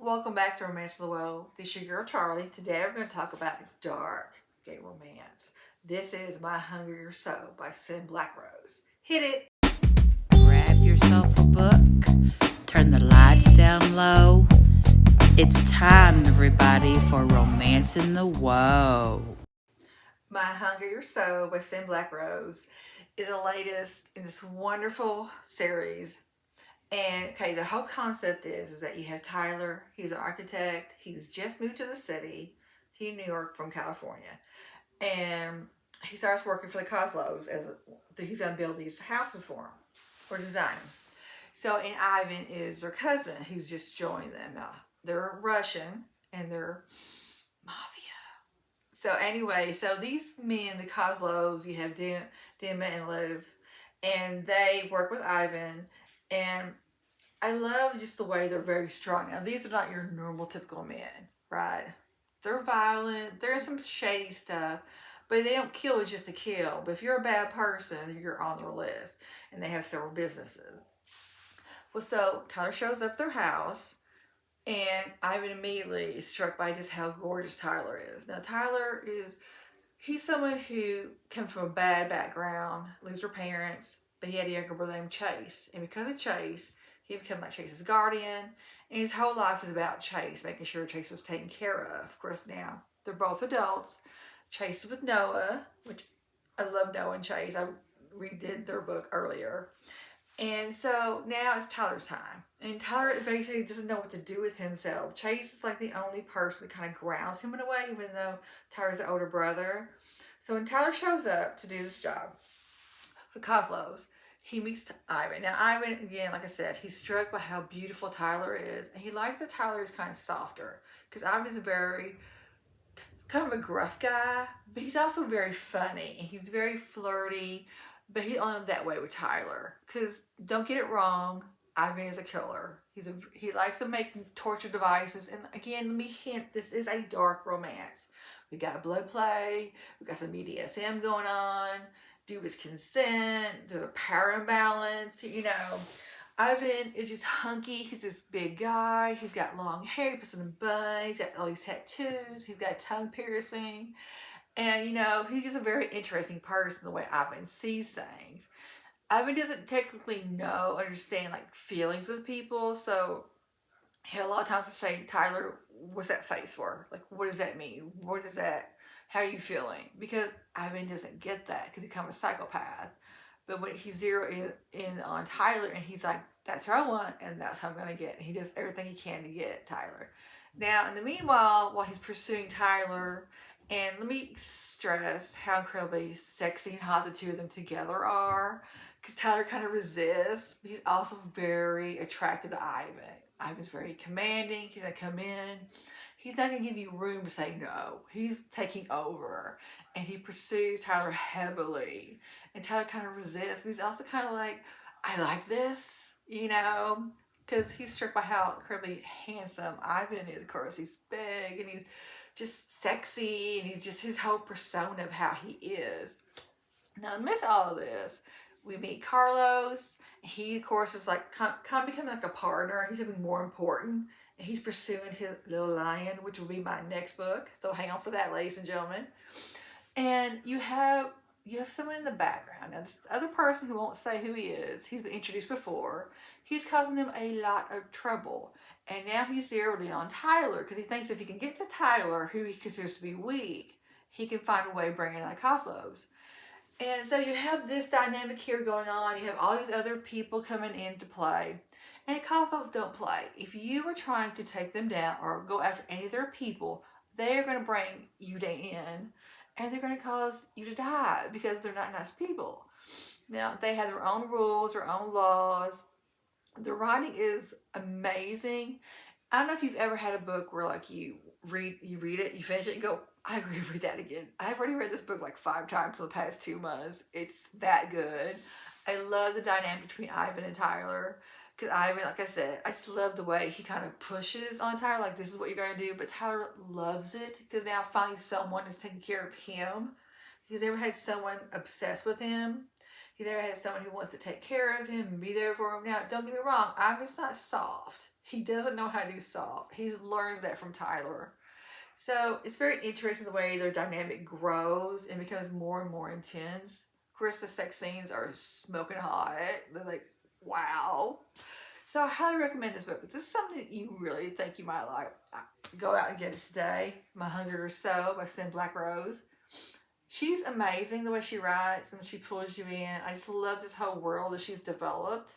Welcome back to Romance of the Woe. This is your girl Charlie. Today we're going to talk about dark gay romance. This is My Hunger Your Soul by Syn Blackrose. Hit it! Grab yourself a book, turn the lights down low. It's time, everybody, for Romance in the Woe. My Hunger Your Soul by Syn Blackrose is the latest in this wonderful series. And okay, the whole concept is that you have Tyler. He's an architect. He's just moved to the city, to New York from California, and he starts working for the Coslows as he's gonna build these houses for them or design them. So, and Ivan is their cousin who's just joined them. Now, they're Russian and they're mafia. So anyway, so these men, the Coslows, you have Dima and Liv, and they work with Ivan, and I love just the way they're very strong. Now, these are not your normal, typical men, right? They're violent. There's some shady stuff, but they don't kill just to kill. But if you're a bad person, you're on their list. And they have several businesses. Well, so Tyler shows up at their house, and Ivan immediately is struck by just how gorgeous Tyler is. Now, he's someone who comes from a bad background, loses her parents, but he had a younger brother named Chase. And because of Chase, he became like Chase's guardian, and his whole life was about Chase, making sure Chase was taken care of. Of course, now they're both adults. Chase is with Noah, which I love Noah and Chase. I redid their book earlier. And so now it's Tyler's time. And Tyler basically doesn't know what to do with himself. Chase is like the only person that kind of grounds him in a way, even though Tyler's the older brother. So when Tyler shows up to do this job for Coslows, he meets Ivan. Now, Ivan, again, like I said, he's struck by how beautiful Tyler is. And he likes that Tyler is kind of softer. Because Ivan is a very, kind of a gruff guy. But he's also very funny. And he's very flirty. But he's only that way with Tyler. Because, don't get it wrong, Ivan is a killer. He likes to make torture devices. And again, let me hint, this is a dark romance. We got blood play. We got some BDSM going on. Do his consent. There's a power imbalance. Ivan is just hunky. He's this big guy. He's got long hair. He puts it in a bun. He's got all these tattoos. He's got tongue piercing. And, he's just a very interesting person the way Ivan sees things. Ivan doesn't technically understand like feelings with people. So he had a lot of times to say, Tyler, what's that face for? Like, what does that mean? How are you feeling? Because Ivan doesn't get that because he's kind of a psychopath. But when he zeroes in on Tyler and he's like, that's who I want and that's who I'm going to get. And he does everything he can to get Tyler. Now, in the meanwhile, while he's pursuing Tyler, and let me stress how incredibly sexy and hot the two of them together are. Because Tyler kind of resists. But he's also very attracted to Ivan. Ivan's very commanding. He's going to come in. He's not going to give you room to say no. He's taking over. And he pursues Tyler heavily. And Tyler kind of resists. But he's also kind of like, I like this, because he's struck by how incredibly handsome Ivan is. Of course, he's big and he's just sexy, and he's just his whole persona of how he is. Now, amidst all of this, we meet Carlos. He, of course, is like kind of becoming like a partner. He's becoming more important, and he's pursuing his little lion, which will be my next book. So hang on for that, ladies and gentlemen. And you have someone in the background. Now, this other person who won't say who he is, he's been introduced before. He's causing them a lot of trouble. And now he's zeroed in on Tyler because he thinks if he can get to Tyler, who he considers to be weak, he can find a way of bringing in the Coslows. And so you have this dynamic here going on. You have all these other people coming into play. And the Coslows don't play. If you are trying to take them down or go after any of their people, they are going to bring you in. And they're going to cause you to die because they're not nice people. Now, they have their own rules, their own laws. The writing is amazing. I don't know if you've ever had a book where like you read it, you finish it, and go, I agree, read that again. I've already read this book like 5 times for the past 2 months. It's that good. I love the dynamic between Ivan and Tyler. Because Ivan, like I said, I just love the way he kind of pushes on Tyler, like this is what you're going to do. But Tyler loves it because now finally someone is taking care of him. He's never had someone obsessed with him. He there has someone who wants to take care of him and be there for him. Now, don't get me wrong, I'm just not soft. He doesn't know how to do soft. He learns that from Tyler. So it's very interesting the way their dynamic grows and becomes more and more intense. Of course, the sex scenes are smoking hot. They're like, wow. So I highly recommend this book. If this is something that you really think you might like, go out and get it today. My Hunger is So by Syn Blackrose. She's amazing the way she writes and she pulls you in. I just love this whole world that she's developed.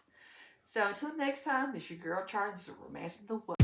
So until next time, this is your girl Charley. This is Romance in the Woods.